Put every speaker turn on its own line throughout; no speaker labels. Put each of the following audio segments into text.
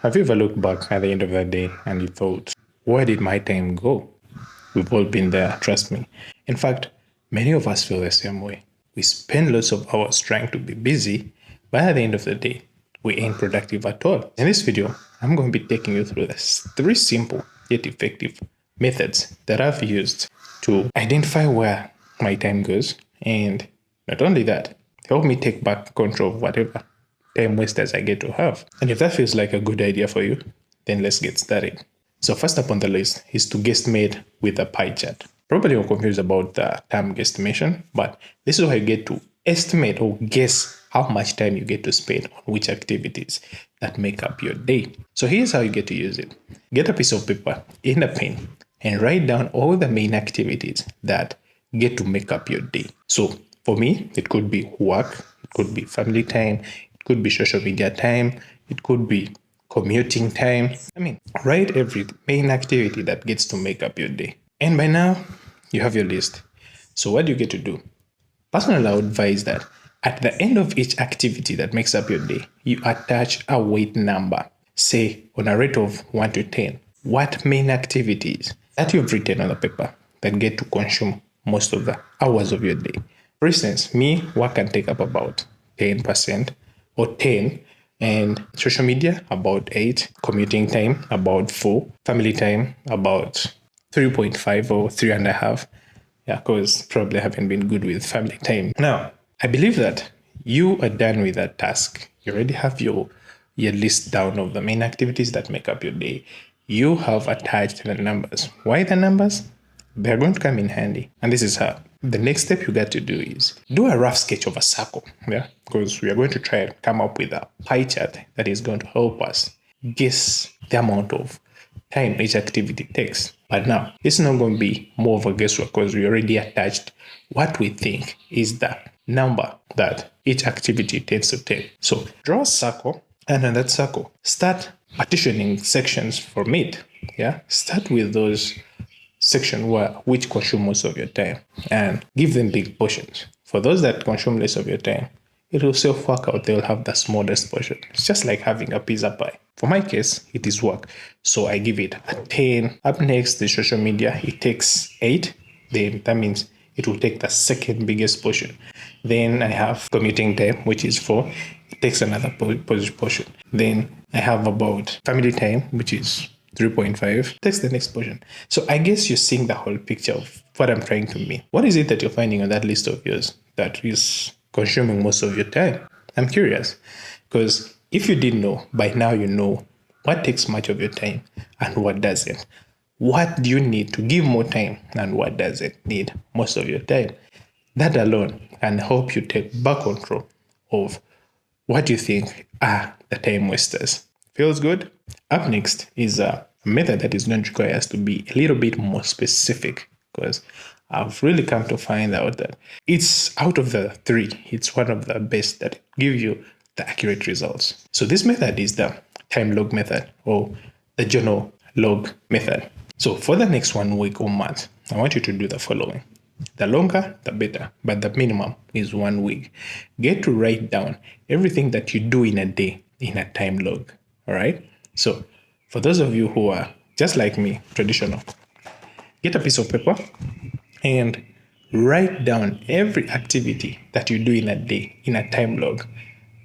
Have you ever looked back at the end of that day and you thought, where did my time go? We've all been there, trust me. In fact, many of us feel the same way. We spend lots of hours trying to be busy, but at the end of the day, we ain't productive at all. In this video, I'm going to be taking you through this three simple yet effective methods that I've used to identify where my time goes, and not only that, help me take back control of whatever time wasters I get to have. And if that feels like a good idea for you, then let's get started. So first up on the list is to guesstimate with a pie chart. Probably you're confused about the term guesstimation, but this is how you get to estimate or guess how much time you get to spend on which activities that make up your day. So here's how you get to use it. Get a piece of paper and a pen and write down all the main activities that get to make up your day. So for me, it could be work, it could be family time, it could be social media time, it could be commuting time. Write every main activity that gets to make up your day. And by now, you have your list. So what do you get to do? Personally, I would advise that at the end of each activity that makes up your day, you attach a weight number. Say, on a rate of 1 to 10, what main activities that you've written on the paper that get to consume most of the hours of your day. For instance, me, work can take up about 10% or 10, and social media about 8, commuting time about 4, family time about 3.5 or 3.5. Yeah, because probably haven't been good with family time. Now, I believe that you are done with that task. You already have your list down of the main activities that make up your day. You have attached the numbers. Why the numbers? They're going to come in handy. And this is how. The next step you got to do is do a rough sketch of a circle. Yeah, because we are going to try and come up with a pie chart that is going to help us guess the amount of time each activity takes. But now, it's not going to be more of a guesswork because we already attached what we think is the number that each activity tends to take. So draw a circle, and in that circle, start partitioning sections from it. Yeah, start with those sections which consume most of your time and give them big portions. For those that consume less of your time, it will self-work out. They'll have the smallest portion. It's just like having a pizza pie. For my case, it is work. So I give it a 10. Up next, the social media, it takes 8. Then that means it will take the second biggest portion. Then I have commuting time, which is 4. It takes another portion. Then I have about family time, which is 3.5. Takes the next portion. So I guess you're seeing the whole picture of what I'm trying to mean. What is it that you're finding on that list of yours that is consuming most of your time? I'm curious, because if you didn't know, by now you know what takes much of your time and what doesn't. What do you need to give more time and what doesn't need most of your time? That alone can help you take back control of what you think are the time wasters. Feels good? Up next is a method that is going to require us to be a little bit more specific, because I've really come to find out that it's out of the 3, it's one of the best that give you the accurate results. So this method is the time log method, or the journal log method. So for the next 1 week or month, I want you to do the following. The longer, the better, but the minimum is 1 week. Get to write down everything that you do in a day in a time log. All right. So for those of you who are just like me, traditional, get a piece of paper and write down every activity that you do in a day in a time log.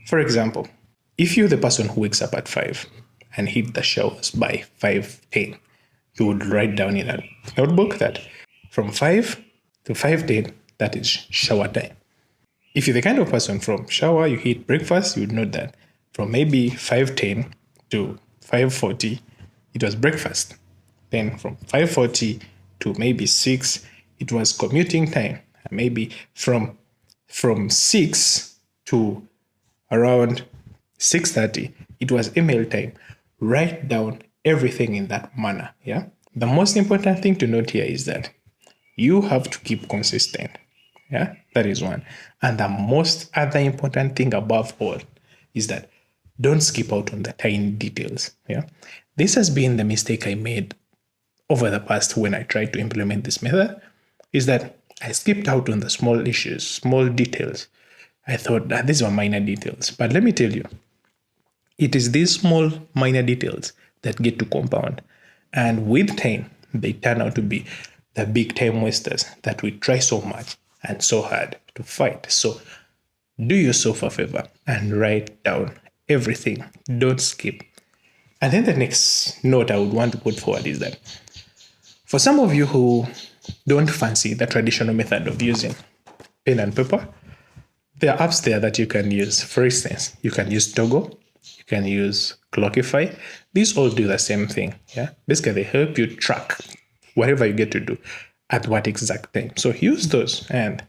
For example, if you're the person who wakes up at 5 and hit the showers by 5:10, you would write down in a notebook that from 5 to 5:10, that is shower time. If you're the kind of person from shower, you hit breakfast, you would note that from maybe 5:10 to 5:40, it was breakfast. Then from 5:40 to maybe 6, it was commuting time. Maybe from 6 to around 6:30, it was email time. Write down everything in that manner. Yeah. The most important thing to note here is that you have to keep consistent. Yeah, that is one. And the most other important thing above all is that don't skip out on the tiny details. Yeah, this has been the mistake I made over the past when I tried to implement this method, is that I skipped out on the small issues, small details. I thought that these were minor details. But let me tell you, It is these small minor details that get to compound. And with time, they turn out to be the big time wasters that we try so much and so hard to fight. So do yourself a favor and write down everything. Don't skip. And then the next note I would want to put forward is that for some of you who don't fancy the traditional method of using pen and paper, there are apps there that you can use. For instance, you can use Togo, you can use Clockify. These all do the same thing. Yeah, basically they help you track whatever you get to do at what exact time. So use those, and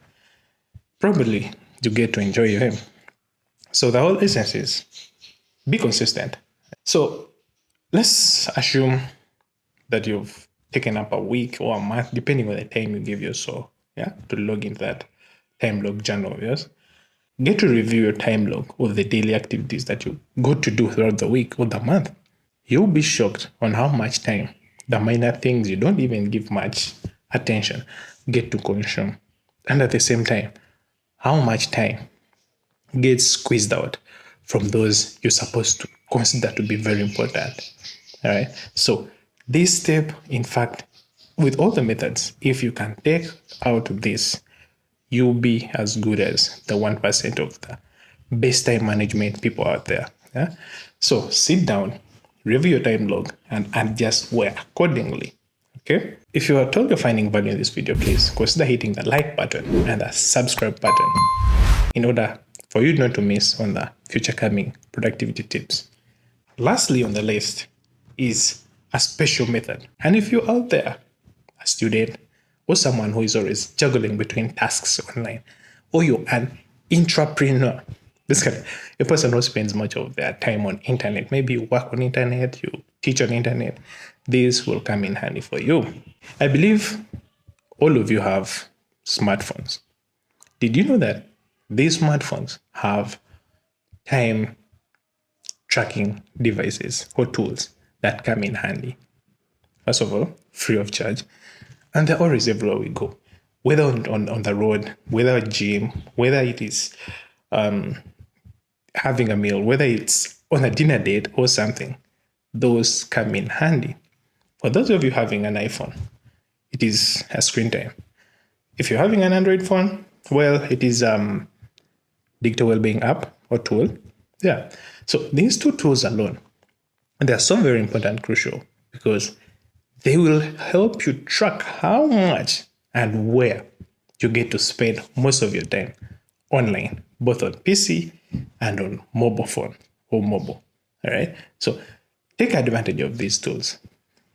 probably you get to enjoy your game. So the whole essence is be consistent. So let's assume that you've taken up a week or a month, depending on the time you give yourself, yeah, to log into that time log journal of yours. Get to review your time log of the daily activities that you got to do throughout the week or the month. You'll be shocked on how much time the minor things you don't even give much attention get to consume. And at the same time, how much time gets squeezed out from those you're supposed to consider to be very important. All right. So this step, in fact, with all the methods, if you can take out this, you'll be as good as the 1% of the best time management people out there. Yeah? So sit down, review your time log, and adjust where accordingly. Okay? If you are told you're finding value in this video, please consider hitting the like button and the subscribe button in order for you not to miss on the future coming productivity tips. Lastly on the list is a special method. And if you're out there, a student, or someone who is always juggling between tasks online, or you're an entrepreneur, this kind of a person who spends much of their time on internet, maybe you work on internet, you teach on internet, this will come in handy for you. I believe all of you have smartphones. Did you know that these smartphones have time tracking devices or tools that come in handy? First of all, free of charge. And they're always everywhere we go, whether on the road, whether a gym, whether it is having a meal, whether it's on a dinner date or something, those come in handy. For those of you having an iPhone, it is a screen time. If you're having an Android phone, well, it is digital well-being app or tool. Yeah. So these two tools alone, they are so very important, crucial, because they will help you track how much and where you get to spend most of your time online, both on PC and on mobile phone or mobile. All right. So take advantage of these tools.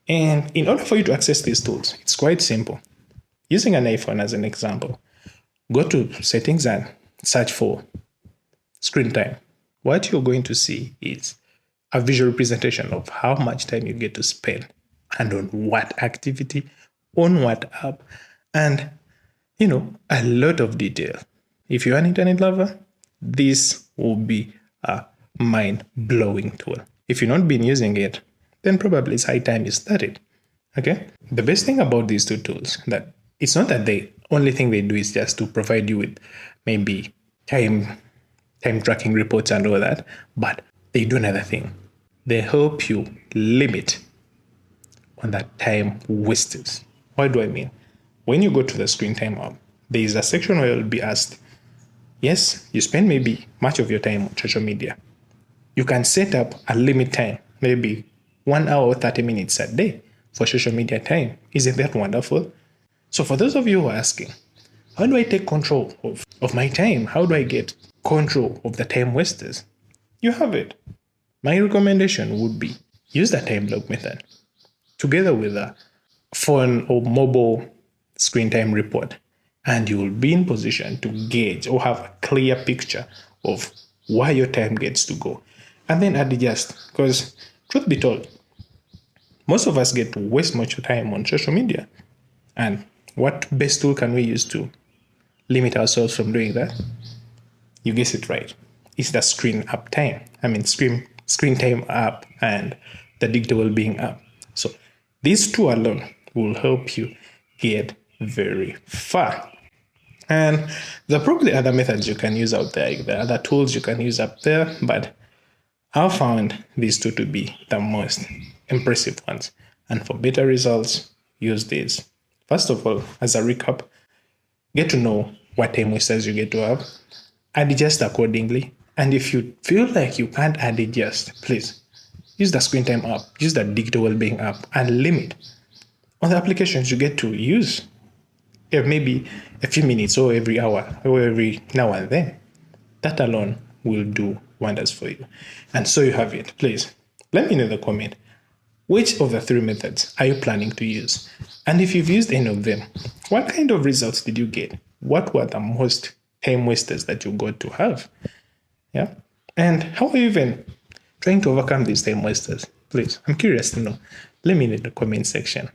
And in order for you to access these tools, it's quite simple. Using an iPhone as an example, go to settings and search for screen time. What you're going to see is a visual representation of how much time you get to spend and on what activity, on what app, and, a lot of detail. If you're an internet lover, this will be a mind-blowing tool. If you've not been using it, then probably it's high time you started. Okay? The best thing about these two tools, that it's not that the only thing they do is just to provide you with maybe time tracking reports and all that, but they do another thing. They help you limit on that time wasted. What do I mean? When you go to the screen time app, there is a section where you'll be asked, yes, you spend maybe much of your time on social media. You can set up a limit time, maybe 1 hour or 30 minutes a day for social media time. Isn't that wonderful? So for those of you who are asking, how do I take control of my time? How do I get control of the time wasters? You have it. My recommendation would be use the time log method together with a phone or mobile screen time report, and you will be in position to gauge or have a clear picture of where your time gets to go, and then adjust. Because truth be told, most of us get to waste much time on social media, and what best tool can we use to limit ourselves from doing that? You guess it right. It's the screen time app and the digital well-being app. So these two alone will help you get very far. And there are probably other methods you can use out there. There are other tools you can use up there, but I found these two to be the most impressive ones. And for better results, use these. First of all, as a recap, get to know what time wasters you get to have, adjust accordingly. And if you feel like you can't adjust, please use the screen time app, use the digital well-being app, and limit on the applications you get to use. If maybe a few minutes or every hour or every now and then, that alone will do wonders for you. And so you have it. Please let me know in the comment which of the three methods are you planning to use? And if you've used any of them, what kind of results did you get? What were the most time wasters that you got to have? Yeah. And how are you even trying to overcome these time wasters? Please, I'm curious to know. Let me know in the comment section.